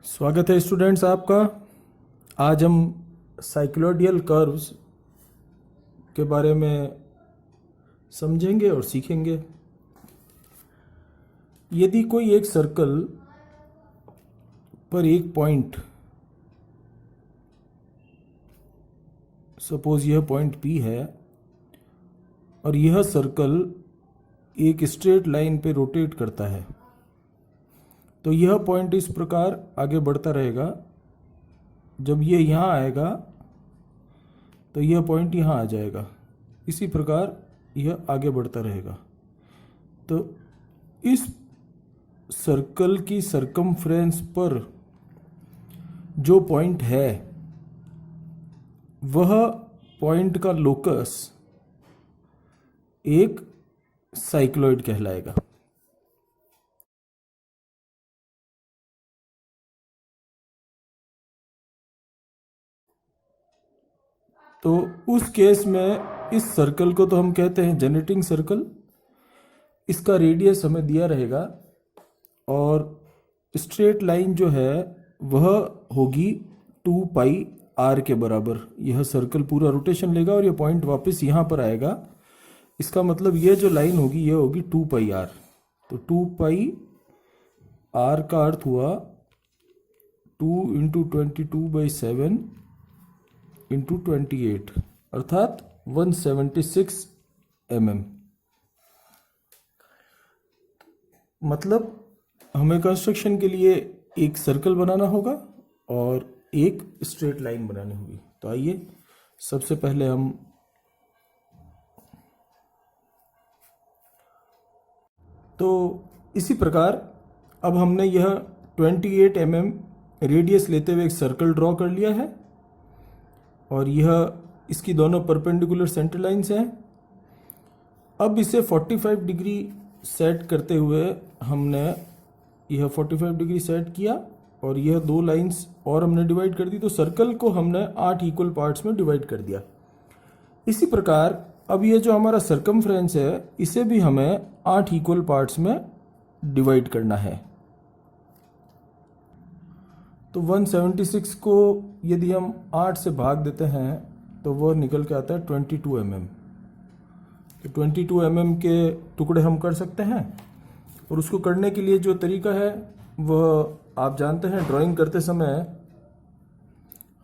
स्वागत है स्टूडेंट्स आपका। आज हम साइक्लोइडल कर्व्स के बारे में समझेंगे और सीखेंगे। यदि कोई एक सर्कल पर एक पॉइंट, सपोज यह पॉइंट P है और यह सर्कल एक स्ट्रेट लाइन पे रोटेट करता है, तो यह पॉइंट इस प्रकार आगे बढ़ता रहेगा। जब यह यहाँ आएगा तो यह पॉइंट यहाँ आ जाएगा। इसी प्रकार यह आगे बढ़ता रहेगा। तो इस सर्कल की सरकमफ्रेंस पर जो पॉइंट है वह पॉइंट का लोकस एक साइक्लॉइड कहलाएगा। तो उस केस में इस सर्कल को तो हम कहते हैं जनरेटिंग सर्कल। इसका रेडियस हमें दिया रहेगा और स्ट्रेट लाइन जो है वह होगी 2 पाई r के बराबर। यह सर्कल पूरा रोटेशन लेगा और यह पॉइंट वापस यहाँ पर आएगा। इसका मतलब यह जो लाइन होगी यह होगी 2 पाई r। तो 2 पाई r का अर्थ हुआ 2 इंटू 22/7 इंटू 28 अर्थात 176 mm। मतलब हमें कंस्ट्रक्शन के लिए एक सर्कल बनाना होगा और एक स्ट्रेट लाइन बनानी होगी। तो आइए सबसे पहले हम इसी प्रकार अब हमने यह 28 mm रेडियस लेते हुए एक सर्कल ड्रॉ कर लिया है और यह इसकी दोनों परपेंडिकुलर सेंटर लाइंस हैं। अब इसे 45 डिग्री सेट करते हुए हमने यह 45 डिग्री सेट किया और यह दो लाइंस और हमने डिवाइड कर दी। तो सर्कल को हमने 8 इक्वल पार्ट्स में डिवाइड कर दिया। इसी प्रकार अब ये जो हमारा सरकमफ्रेंस है इसे भी हमें 8 इक्वल पार्ट्स में डिवाइड करना है। तो 176 को यदि हम 8 से भाग देते हैं तो वह निकल के आता है 22 mm। तो 22 mm के टुकड़े हम कर सकते हैं और उसको करने के लिए जो तरीका है वह आप जानते हैं। ड्राइंग करते समय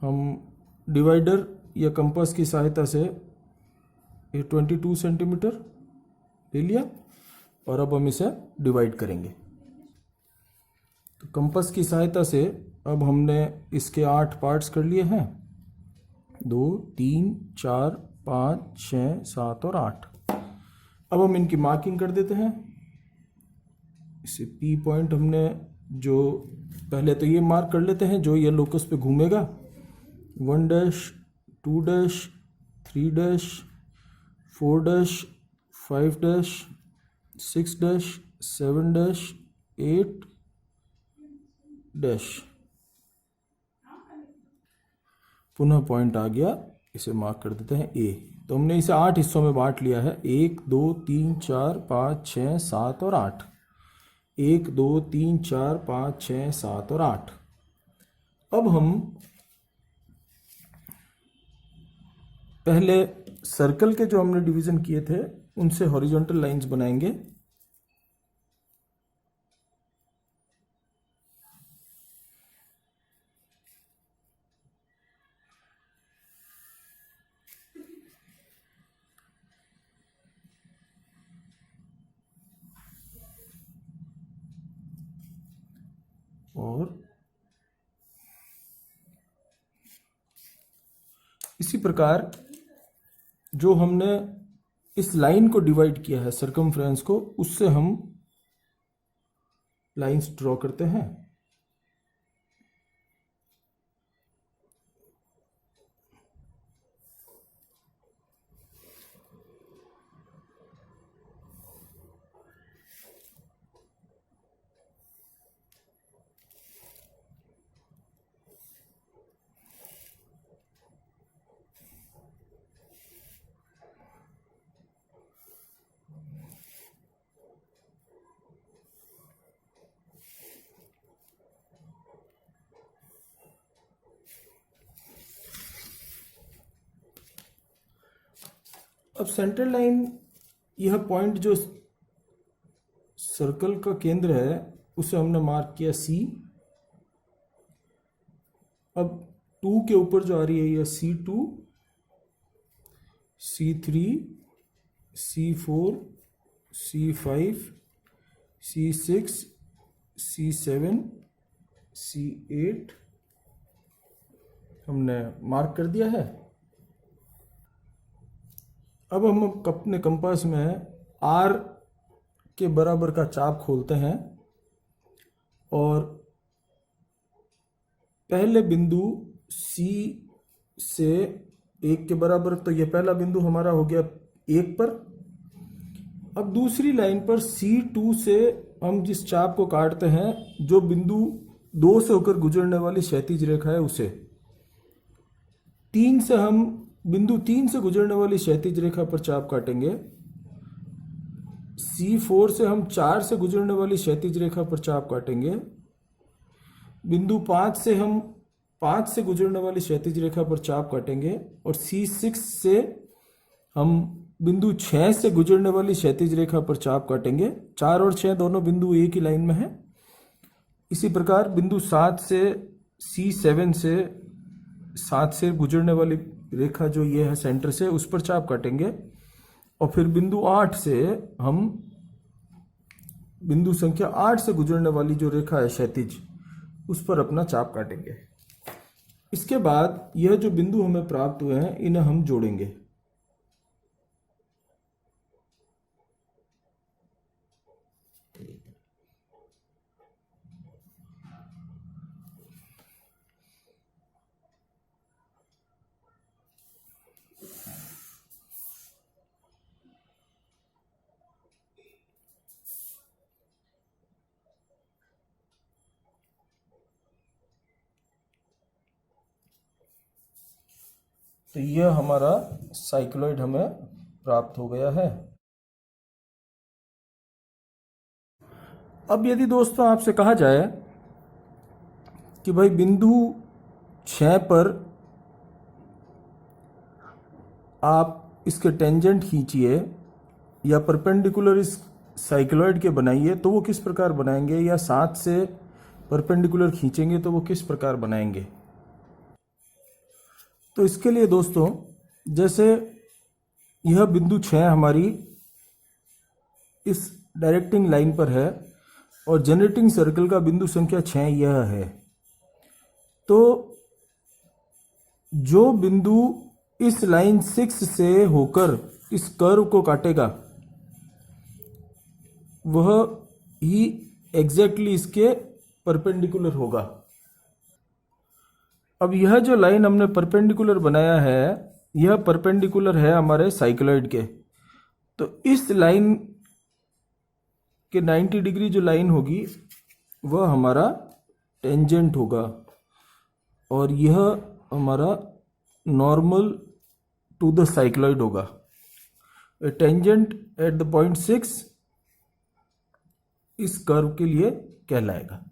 हम डिवाइडर या कंपास की सहायता से ये 22 सेंटीमीटर ले लिया और अब हम इसे डिवाइड करेंगे। तो कंपास की सहायता से अब हमने इसके 8 पार्ट्स कर लिए हैं, 2 3 4 5 6 7 और 8। अब हम इनकी मार्किंग कर देते हैं। इसे P पॉइंट हमने जो पहले तो ये मार्क कर लेते हैं जो ये लोकस पे घूमेगा। 1 dash 2 dash 3 dash 4 dash 5 dash 6 dash 7 dash 8 dash. पुनः पॉइंट आ गया, इसे मार्क कर देते हैं A। तो हमने इसे 8 हिस्सों में बांट लिया है, 1 2 3 4 5 6 7 और 8। 1 2 3 4 5 6 7 और 8। अब हम पहले सर्कल के जो हमने डिवीजन किए थे उनसे हॉरिजॉन्टल लाइंस बनाएंगे। और इसी प्रकार जो हमने इस लाइन को डिवाइड किया है सरकमफ्रेंस को, उससे हम लाइंस ड्रॉ करते हैं। अब सेंट्रल लाइन, यह पॉइंट जो सर्कल का केंद्र है उसे हमने मार्क किया C। अब 2 के ऊपर जो आ रही है यह C2, C3, C4, C5, C6, C7, C8 हमने मार्क कर दिया है। अब हम अपने कंपास में R के बराबर का चाप खोलते हैं और पहले बिंदु C से 1 के बराबर, तो यह पहला बिंदु हमारा हो गया 1 पर। अब दूसरी लाइन पर C2 से हम जिस चाप को काटते हैं, जो बिंदु 2 से होकर गुजरने वाली क्षैतिज रेखा है उसे, 3 से हम बिंदु 3 से गुजरने वाली क्षैतिज रेखा पर चाप काटेंगे। C4 से हम 4 से गुजरने वाली क्षैतिज रेखा पर चाप काटेंगे। बिंदु 5 से हम 5 से गुजरने वाली क्षैतिज रेखा पर चाप काटेंगे और C6 से हम बिंदु 6 से गुजरने वाली क्षैतिज रेखा पर चाप काटेंगे। 4 और 6 दोनों बिंदु एक ही लाइन में हैं। इसी प्रकार बिंदु 7 से C7 से 7 से गुजरने वाली रेखा जो ये है सेंटर से, उस पर चाप काटेंगे और फिर बिंदु 8 से हम बिंदु संख्या 8 से गुजरने वाली जो रेखा है क्षैतिज, उस पर अपना चाप काटेंगे। इसके बाद यह जो बिंदु हमें प्राप्त हुए हैं इन्हें हम जोड़ेंगे। तो यह हमारा साइक्लॉइड हमें प्राप्त हो गया है। अब यदि दोस्तों आपसे कहा जाए कि भाई बिंदु 6 पर आप इसके टेंजेंट खींचिए या परपेंडिकुलर इस साइक्लॉइड के बनाइए, तो वो किस प्रकार बनाएंगे, या 7 से परपेंडिकुलर खींचेंगे तो वो किस प्रकार बनाएंगे। तो इसके लिए दोस्तों, जैसे यह बिंदु 6 हमारी इस डायरेक्टिंग लाइन पर है और जनरेटिंग सर्कल का बिंदु संख्या 6 यह है, तो जो बिंदु इस लाइन 6 से होकर इस कर्व को काटेगा वह ही एग्जैक्टली इसके परपेंडिकुलर होगा। अब यह जो लाइन हमने परपेंडिकुलर बनाया है, यह परपेंडिकुलर है हमारे साइक्लॉइड के। तो इस लाइन के 90 डिग्री जो लाइन होगी वह हमारा टेंजेंट होगा और यह हमारा नॉर्मल टू द साइक्लॉइड होगा। टेंजेंट एट द पॉइंट 6 इस कर्व के लिए कहलाएगा।